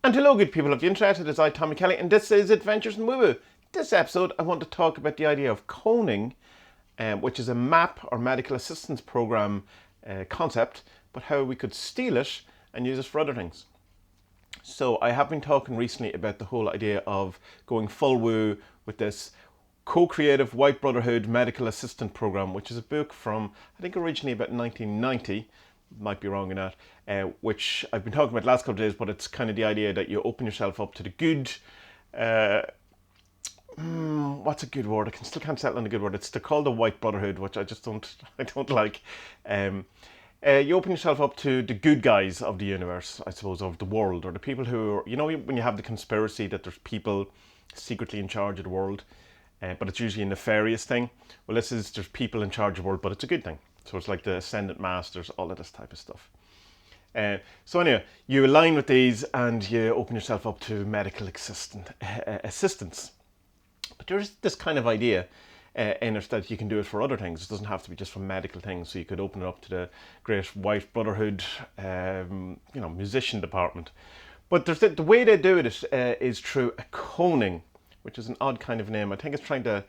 And hello good people of the internet, it is I, Tommy Kelly, and this is Adventures in Woo Woo. This episode I want to talk about the idea of coning, which is a MAP or medical assistance program concept, but how we could steal it and use it for other things. So I have been talking recently about the whole idea of going full woo with this co-creative White Brotherhood medical assistant program, which is a book from I think originally about 1990. Might be wrong in that, which I've been talking about the last couple of days, but it's kind of the idea that you open yourself up to the good, what's a good word? Still can't settle on a good word. They're called the White Brotherhood, which I don't like. You open yourself up to the good guys of the universe, I suppose, of the world, or the people who are, when you have the conspiracy that there's people secretly in charge of the world, but it's usually a nefarious thing. Well, there's people in charge of the world, but it's a good thing. So it's like the Ascendant Masters, all of this type of stuff. So anyway, you align with these and you open yourself up to medical assistance. But there's this kind of idea in it that you can do it for other things. It doesn't have to be just for medical things. So you could open it up to the Great White Brotherhood, musician department. But the way they do it is through a coning, which is an odd kind of name. I think it's trying to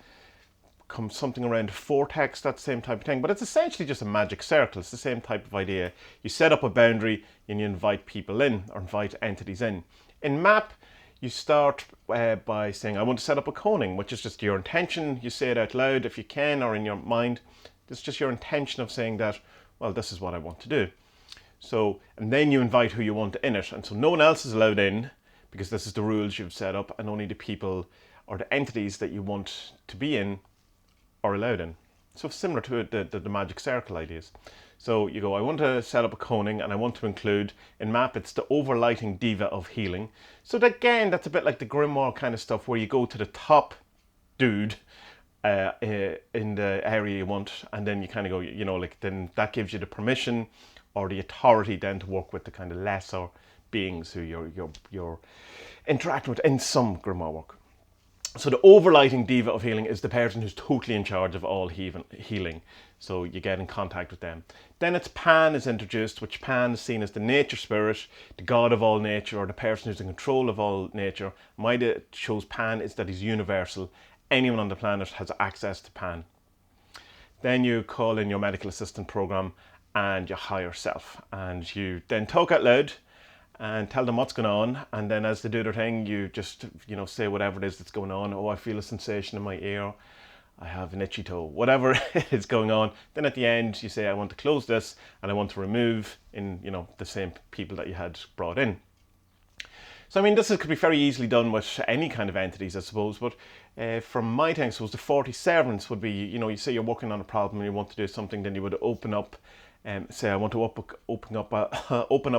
come something around vortex, that same type of thing, but it's essentially just a magic circle. It's the same type of idea. You set up a boundary and you invite people in, or invite entities in. In MAP, you start by saying, I want to set up a coning, which is just your intention. You say it out loud if you can, or in your mind. It's just your intention of saying that, well, this is what I want to do. So, and then you invite who you want in it. And so no one else is allowed in, because this is the rules you've set up, and only the people or the entities that you want to be in are allowed in. So similar to the magic circle ideas. So you go, I want to set up a coning and I want to include, in MAP, it's the overlighting diva of healing. So that, again, that's a bit like the grimoire kind of stuff where you go to the top dude in the area you want, and then you kind of go, then that gives you the permission or the authority then to work with the kind of lesser beings who you're interacting with in some grimoire work. So the overlighting diva of healing is the person who's totally in charge of all healing. So you get in contact with them. Then it's Pan is introduced, which Pan is seen as the nature spirit, the god of all nature, or the person who's in control of all nature. Why it shows Pan is that he's universal. Anyone on the planet has access to Pan. Then you call in your medical assistant program and your higher self. And you then talk out loud and tell them what's going on, and then as they do their thing, you just say whatever it is that's going on. Oh, I feel a sensation in my ear, I have an itchy toe, whatever is going on. Then at the end you say, I want to close this and I want to remove in the same people that you had brought in. So I mean, this could be very easily done with any kind of entities, I suppose, but from my thing, I suppose the 40 servants would be, you say you're working on a problem and you want to do something, then you would open up say I want to open up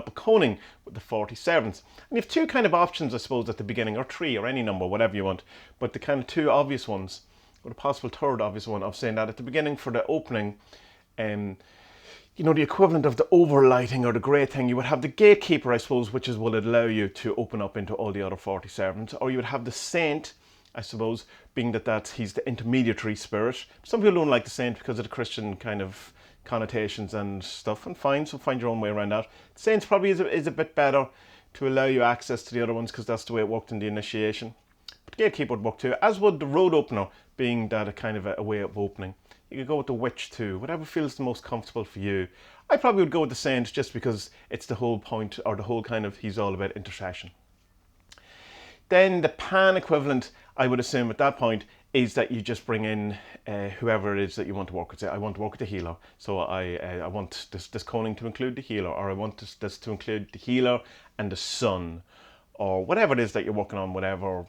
a coning with the 40 servants. And you have two kind of options, I suppose, at the beginning, or three, or any number, whatever you want. But the kind of two obvious ones, or the possible third obvious one of saying that at the beginning for the opening, the equivalent of the overlighting or the great thing, you would have the gatekeeper, I suppose, which will allow you to open up into all the other 40 servants. Or you would have the saint, I suppose, being that he's the intermediary spirit. Some people don't like the saint because of the Christian kind of connotations and stuff, and fine, so find your own way around that. The saints probably is a bit better to allow you access to the other ones because that's the way it worked in the initiation. But the gatekeeper would work too, as would the road opener, being that a kind of a way of opening. You could go with the witch too, whatever feels the most comfortable for you. I probably would go with the saint just because it's the whole point, or the whole kind of, he's all about intercession. Then the Pan equivalent, I would assume at that point, is that you just bring in whoever it is that you want to work with. Say, I want to work with the healer, so I want this coning to include the healer, or I want this to include the healer and the sun, or whatever it is that you're working on, whatever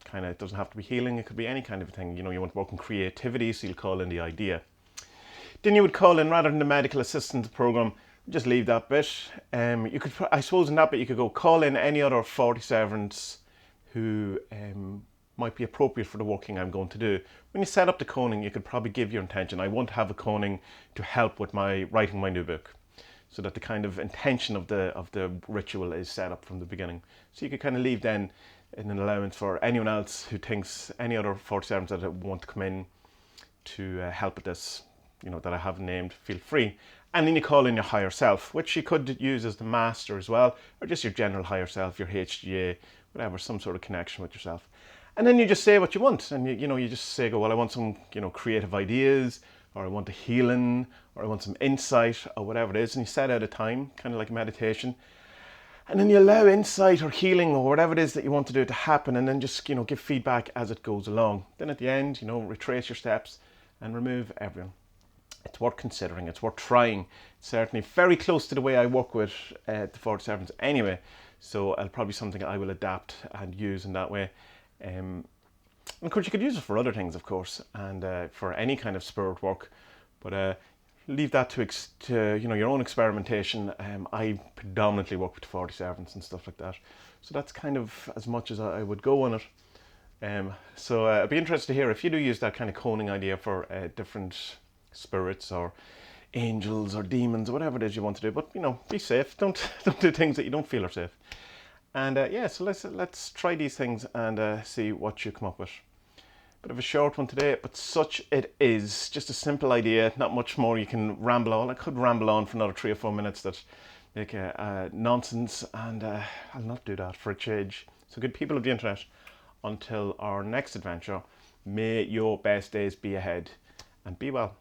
kind of, it doesn't have to be healing, it could be any kind of thing. You want to work on creativity, so you'll call in the idea. Then you would call in, rather than the medical assistance program, just leave that bit. You could, I suppose in that bit, you could go call in any other 40 servants who might be appropriate for the working I'm going to do. When you set up the coning, you could probably give your intention. I want to have a coning to help with my writing my new book, so that the kind of intention of the ritual is set up from the beginning. So you could kind of leave then in an allowance for anyone else who thinks, any other 40 servants that want to come in to help with this, that I haven't named, feel free. And then you call in your higher self, which you could use as the master as well, or just your general higher self, your HGA, whatever, some sort of connection with yourself. And then you just say what you want, and you just say, go, well, I want some, creative ideas, or I want a healing, or I want some insight, or whatever it is, and you set out a time, kind of like meditation, and then you allow insight or healing or whatever it is that you want to do to happen, and then just give feedback as it goes along. Then at the end, retrace your steps and remove everyone. It's worth considering. It's worth trying. It's certainly very close to the way I work with the 47s anyway. So it'll probably be something I will adapt and use in that way. And of course, you could use it for other things, of course, and for any kind of spirit work. But leave that to your own experimentation. I predominantly work with the 47s and stuff like that. So that's kind of as much as I would go on it. So I'd be interested to hear if you do use that kind of coning idea for different spirits or angels or demons or whatever it is you want to do. But be safe. Don't do things that you don't feel are safe. And yeah, so let's try these things and see what you come up with. Bit of a short one today, but such it is. Just a simple idea, not much more you can ramble on. I could ramble on for another 3 or 4 minutes that make nonsense, and I'll not do that for a change. So good people of the internet, until our next adventure, may your best days be ahead, and be well.